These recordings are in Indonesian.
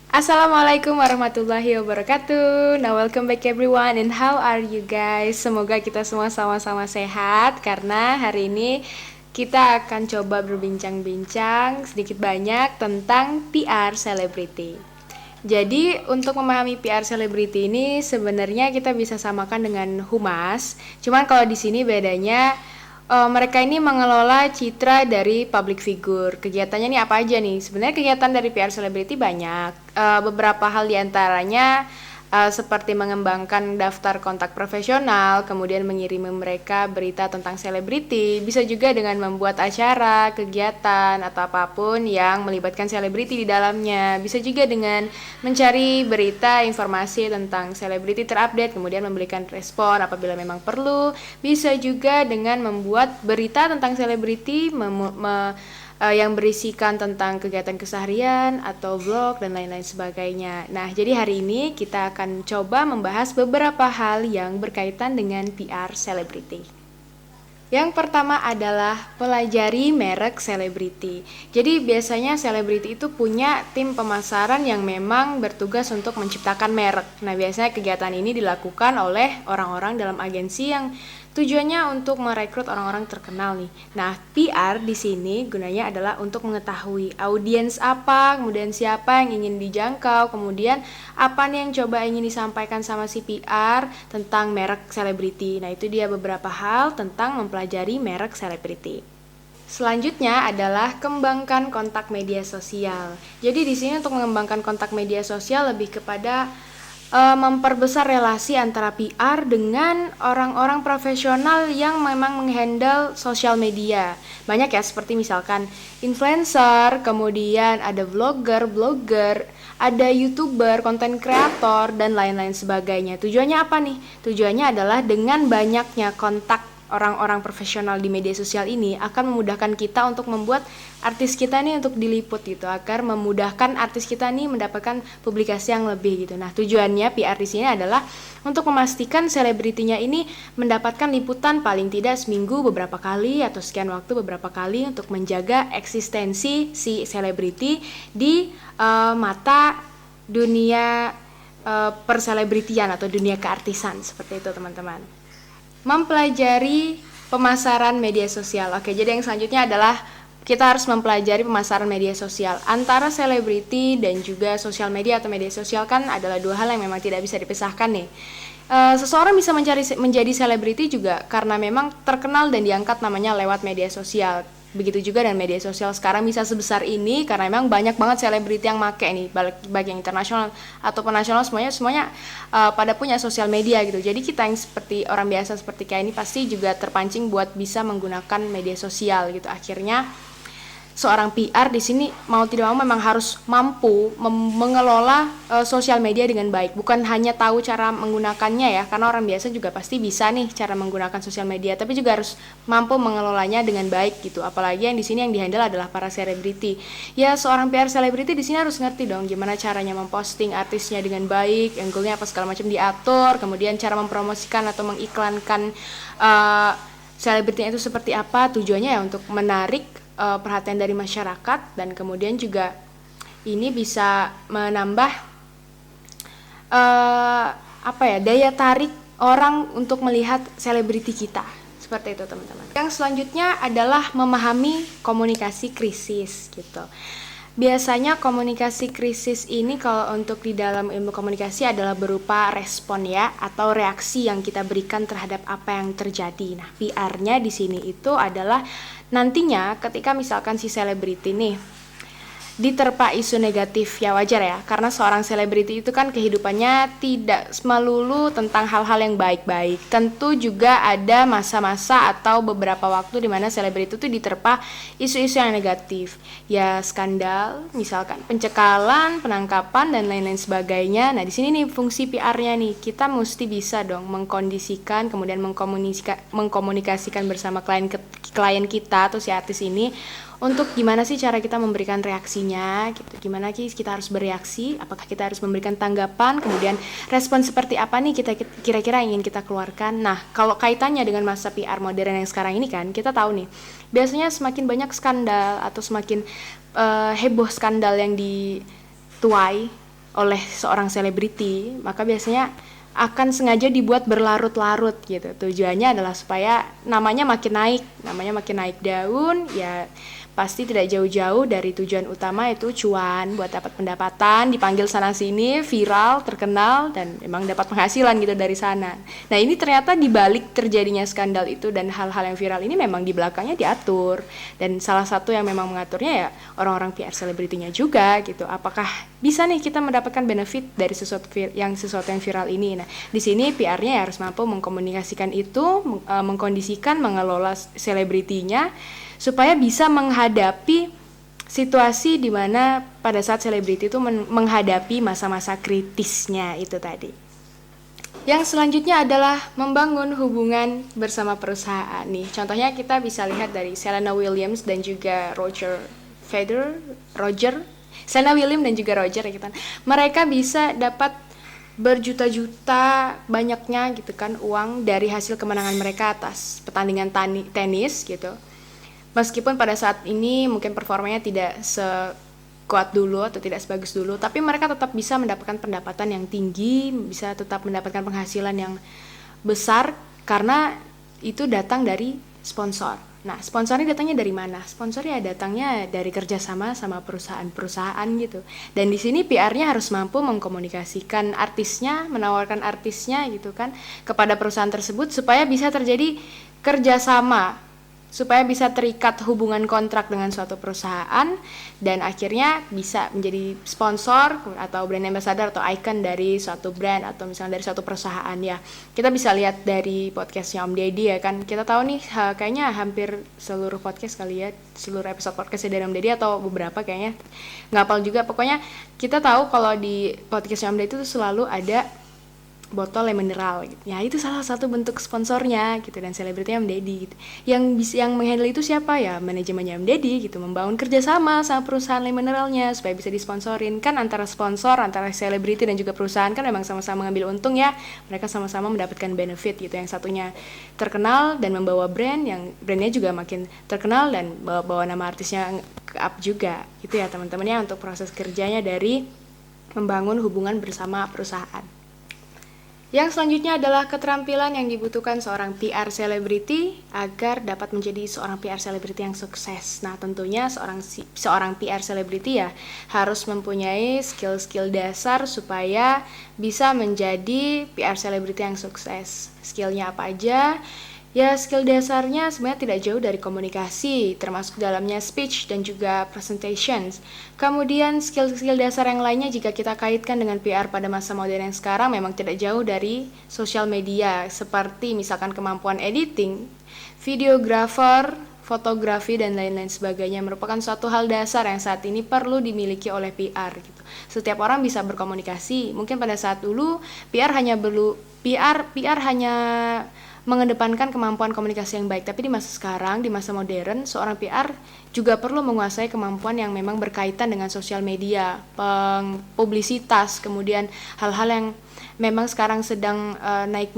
Assalamualaikum warahmatullahi wabarakatuh. Now welcome back everyone and how are you guys? Semoga kita semua sama-sama sehat karena hari ini kita akan coba berbincang-bincang sedikit banyak tentang PR selebriti. Jadi untuk memahami PR selebriti ini sebenarnya kita bisa samakan dengan humas. Cuman kalau di sini bedanya mereka ini mengelola citra dari public figure. Kegiatannya nih apa aja nih? Sebenarnya kegiatan dari PR selebriti banyak. Beberapa hal diantaranya seperti mengembangkan daftar kontak profesional, kemudian mengirimi mereka berita tentang selebriti. Bisa juga dengan membuat acara, kegiatan, atau apapun yang melibatkan selebriti di dalamnya. Bisa juga dengan mencari berita, informasi tentang selebriti terupdate, kemudian memberikan respon apabila memang perlu. Bisa juga dengan membuat berita tentang selebriti, yang berisikan tentang kegiatan keseharian atau vlog dan lain-lain sebagainya. Nah, jadi hari ini kita akan coba membahas beberapa hal yang berkaitan dengan PR selebriti. Yang pertama adalah pelajari merek selebriti. Jadi biasanya selebriti itu punya tim pemasaran yang memang bertugas untuk menciptakan merek. Nah, biasanya kegiatan ini dilakukan oleh orang-orang dalam agensi yang tujuannya untuk merekrut orang-orang terkenal nih. Nah, PR di sini gunanya adalah untuk mengetahui audiens apa, kemudian siapa yang ingin dijangkau, kemudian apa nih yang coba ingin disampaikan sama si PR tentang merek selebriti. Nah, itu dia beberapa hal tentang mempelajari merek selebriti. Selanjutnya adalah kembangkan kontak media sosial. Jadi di sini untuk mengembangkan kontak media sosial lebih kepada memperbesar relasi antara PR dengan orang-orang profesional yang memang menghandle sosial media. Banyak ya, seperti misalkan influencer, kemudian ada blogger, ada YouTuber, konten kreator, dan lain-lain sebagainya. Tujuannya apa nih? Tujuannya adalah dengan banyaknya kontak orang-orang profesional di media sosial ini akan memudahkan kita untuk membuat artis kita nih untuk diliput gitu, agar memudahkan artis kita nih mendapatkan publikasi yang lebih gitu. Nah, tujuannya PR di sini adalah untuk memastikan selebritinya ini mendapatkan liputan paling tidak seminggu beberapa kali atau sekian waktu beberapa kali untuk menjaga eksistensi si selebriti di mata dunia perselebritian atau dunia keartisan, seperti itu teman-teman. Mempelajari pemasaran media sosial. Oke, jadi yang selanjutnya adalah kita harus mempelajari pemasaran media sosial. Antara selebriti dan juga sosial media atau media sosial kan adalah dua hal yang memang tidak bisa dipisahkan nih. Seseorang bisa menjadi selebriti juga karena memang terkenal dan diangkat namanya lewat media sosial. Begitu juga dengan media sosial sekarang bisa sebesar ini karena memang banyak banget selebriti yang make nih, baik yang internasional ataupun nasional, semuanya pada punya sosial media gitu. Jadi kita yang seperti orang biasa seperti kayak ini pasti juga terpancing buat bisa menggunakan media sosial gitu. Akhirnya seorang PR di sini mau tidak mau memang harus mampu mengelola sosial media dengan baik. Bukan hanya tahu cara menggunakannya ya, karena orang biasa juga pasti bisa nih cara menggunakan sosial media, tapi juga harus mampu mengelolanya dengan baik gitu. Apalagi yang di sini yang dihandle adalah para selebriti. Ya, seorang PR selebriti di sini harus ngerti dong gimana caranya memposting artisnya dengan baik, angle-nya apa segala macam diatur, kemudian cara mempromosikan atau mengiklankan selebritinya itu seperti apa. Tujuannya ya untuk menarik perhatian dari masyarakat, dan kemudian juga ini bisa menambah daya tarik orang untuk melihat selebriti kita, seperti itu teman-teman. Yang selanjutnya adalah memahami komunikasi krisis gitu. Biasanya komunikasi krisis ini kalau untuk di dalam ilmu komunikasi adalah berupa respon ya, atau reaksi yang kita berikan terhadap apa yang terjadi. Nah, PR-nya di sini itu adalah nantinya ketika misalkan si selebriti nih diterpa isu negatif, ya wajar ya, karena seorang selebriti itu kan kehidupannya tidak melulu tentang hal-hal yang baik-baik. Tentu juga ada masa-masa atau beberapa waktu di mana selebriti itu diterpa isu-isu yang negatif, ya skandal, misalkan pencekalan, penangkapan dan lain-lain sebagainya. Nah, di sini nih fungsi PR-nya nih, kita mesti bisa dong mengkondisikan, kemudian mengkomunikasikan bersama klien kita atau si artis ini untuk gimana sih cara kita memberikan reaksinya gitu, gimana sih kita harus bereaksi, apakah kita harus memberikan tanggapan, kemudian respon seperti apa nih kita kira-kira ingin kita keluarkan. Nah, kalau kaitannya dengan masa PR modern yang sekarang ini kan kita tahu nih, biasanya semakin banyak skandal atau semakin heboh skandal yang dituai oleh seorang selebriti, maka biasanya akan sengaja dibuat berlarut-larut gitu. Tujuannya adalah supaya namanya makin naik daun, ya pasti tidak jauh-jauh dari tujuan utama itu cuan, buat dapat pendapatan, dipanggil sana sini, viral, terkenal, dan emang dapat penghasilan gitu dari sana. Nah ini ternyata dibalik terjadinya skandal itu dan hal-hal yang viral ini memang di belakangnya diatur, dan salah satu yang memang mengaturnya ya orang-orang PR selebritinya juga gitu. Apakah bisa nih kita mendapatkan benefit dari sesuatu yang viral ini? Nah di sini PR-nya ya harus mampu mengkomunikasikan itu, mengkondisikan, mengelola selebritinya supaya bisa menghadapi situasi di mana pada saat selebriti itu menghadapi masa-masa kritisnya itu tadi. Yang selanjutnya adalah membangun hubungan bersama perusahaan nih. Contohnya kita bisa lihat dari Serena Williams dan juga Serena Williams dan juga Roger ya kan. Mereka bisa dapat berjuta-juta banyaknya gitu kan uang dari hasil kemenangan mereka atas pertandingan tenis gitu. Meskipun pada saat ini mungkin performanya tidak sekuat dulu atau tidak sebagus dulu, tapi mereka tetap bisa mendapatkan pendapatan yang tinggi, bisa tetap mendapatkan penghasilan yang besar karena itu datang dari sponsor. Nah, sponsornya datangnya dari mana? Sponsornya datangnya dari kerjasama sama perusahaan-perusahaan gitu. Dan di sini PR-nya harus mampu mengkomunikasikan artisnya, menawarkan artisnya gitu kan kepada perusahaan tersebut supaya bisa terjadi kerjasama, supaya bisa terikat hubungan kontrak dengan suatu perusahaan dan akhirnya bisa menjadi sponsor atau brand ambassador atau icon dari suatu brand atau misalnya dari suatu perusahaan ya. Kita bisa lihat dari podcastnya Om Deddy ya kan, kita tahu nih kayaknya hampir seluruh podcast kali ya, seluruh episode podcastnya dari Om Deddy atau beberapa kayaknya, nggak hafal juga, pokoknya kita tahu kalau di podcastnya Om Deddy itu selalu ada botol lemon mineral gitu. Ya itu salah satu bentuk sponsornya gitu, dan selebritinya Om Deddy gitu. Yang menghandle itu siapa ya? Manajemennya Om Deddy gitu, membangun kerjasama sama perusahaan lemon mineralnya supaya bisa disponsorin. Kan antara sponsor, antara selebriti dan juga perusahaan kan memang sama-sama mengambil untung ya. Mereka sama-sama mendapatkan benefit gitu. Yang satunya terkenal dan membawa brand, yang brandnya juga makin terkenal dan bawa nama artisnya ke up juga. Gitu ya teman-teman ya untuk proses kerjanya dari membangun hubungan bersama perusahaan. Yang selanjutnya adalah keterampilan yang dibutuhkan seorang PR selebriti agar dapat menjadi seorang PR selebriti yang sukses. Nah, tentunya seorang PR selebriti ya harus mempunyai skill-skill dasar supaya bisa menjadi PR selebriti yang sukses. Skillnya apa aja? Ya, skill dasarnya sebenarnya tidak jauh dari komunikasi, termasuk dalamnya speech dan juga presentations. Kemudian skill-skill dasar yang lainnya jika kita kaitkan dengan PR pada masa modern yang sekarang memang tidak jauh dari sosial media, seperti misalkan kemampuan editing, videographer, fotografi, dan lain-lain sebagainya merupakan suatu hal dasar yang saat ini perlu dimiliki oleh PR gitu. Setiap orang bisa berkomunikasi. Mungkin pada saat dulu PR hanya mengedepankan kemampuan komunikasi yang baik, tapi di masa sekarang, di masa modern, seorang PR juga perlu menguasai kemampuan yang memang berkaitan dengan sosial media, publisitas, kemudian hal-hal yang memang sekarang sedang naik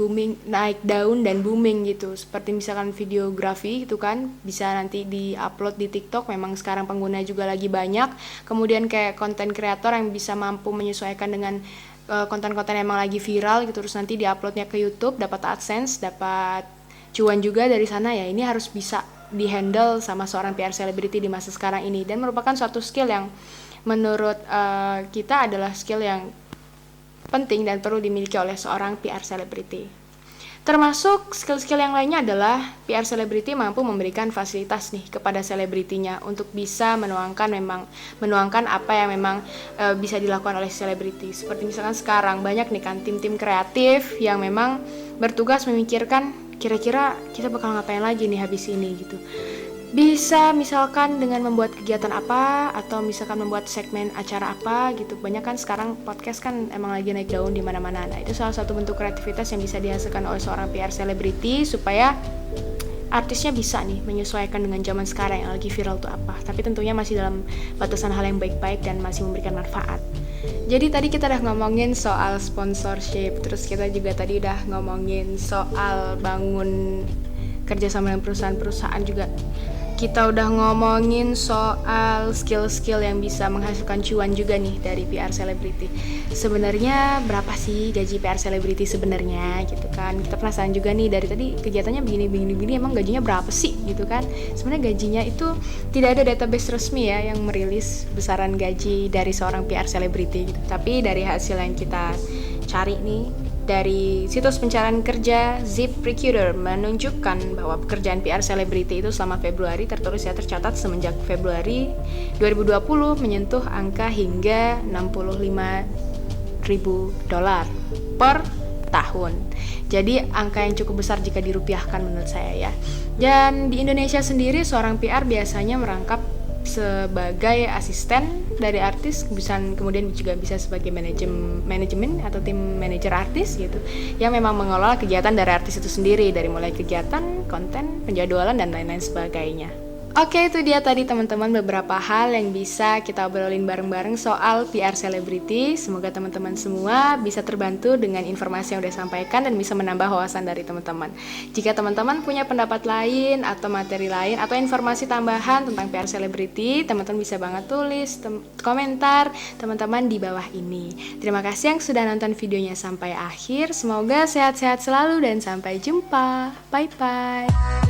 daun dan booming gitu, seperti misalkan videografi gitu kan, bisa nanti di-upload di TikTok, memang sekarang pengguna juga lagi banyak. Kemudian kayak konten kreator yang bisa mampu menyesuaikan dengan konten-konten yang emang lagi viral gitu, terus nanti diuploadnya ke YouTube, dapat AdSense, dapat cuan juga dari sana ya. Ini harus bisa dihandle sama seorang PR selebriti di masa sekarang ini, dan merupakan suatu skill yang menurut kita adalah skill yang penting dan perlu dimiliki oleh seorang PR selebriti. Termasuk skill-skill yang lainnya adalah PR selebriti mampu memberikan fasilitas nih kepada selebritinya untuk bisa menuangkan apa yang memang bisa dilakukan oleh selebriti. Seperti misalkan sekarang banyak nih kan tim-tim kreatif yang memang bertugas memikirkan kira-kira kita bakal ngapain lagi nih habis ini gitu. Bisa misalkan dengan membuat kegiatan apa, atau misalkan membuat segmen acara apa gitu. Banyak kan sekarang podcast kan emang lagi naik daun di mana-mana. Nah, itu salah satu bentuk kreativitas yang bisa dihasilkan oleh seorang PR selebriti supaya artisnya bisa nih menyesuaikan dengan zaman sekarang yang lagi viral itu apa. Tapi tentunya masih dalam batasan hal yang baik-baik dan masih memberikan manfaat. Jadi tadi kita udah ngomongin soal sponsorship, terus kita juga tadi udah ngomongin soal bangun kerjasama dengan perusahaan-perusahaan juga. Kita udah ngomongin soal skill-skill yang bisa menghasilkan cuan juga nih dari PR selebriti. Sebenarnya berapa sih gaji PR selebriti sebenarnya gitu kan? Kita penasaran juga nih, dari tadi kegiatannya begini emang gajinya berapa sih gitu kan? Sebenarnya gajinya itu tidak ada database resmi ya yang merilis besaran gaji dari seorang PR selebriti gitu. Tapi dari hasil yang kita cari nih dari situs pencarian kerja ZipRecruiter menunjukkan bahwa pekerjaan PR selebriti itu selama Februari tercatat semenjak Februari 2020 menyentuh angka hingga $65.000 per tahun. Jadi angka yang cukup besar jika dirupiahkan menurut saya ya. Dan di Indonesia sendiri seorang PR biasanya merangkap sebagai asisten dari artis, kemudian juga bisa sebagai manajemen atau tim manajer artis gitu, yang memang mengelola kegiatan dari artis itu sendiri, dari mulai kegiatan, konten, penjadwalan dan lain-lain sebagainya. Oke, itu dia tadi teman-teman beberapa hal yang bisa kita obrolin bareng-bareng soal PR selebriti. Semoga teman-teman semua bisa terbantu dengan informasi yang udah sampaikan dan bisa menambah wawasan dari teman-teman. Jika teman-teman punya pendapat lain atau materi lain atau informasi tambahan tentang PR selebriti, teman-teman bisa banget tulis komentar teman-teman di bawah ini. Terima kasih yang sudah nonton videonya sampai akhir. Semoga sehat-sehat selalu dan sampai jumpa. Bye-bye.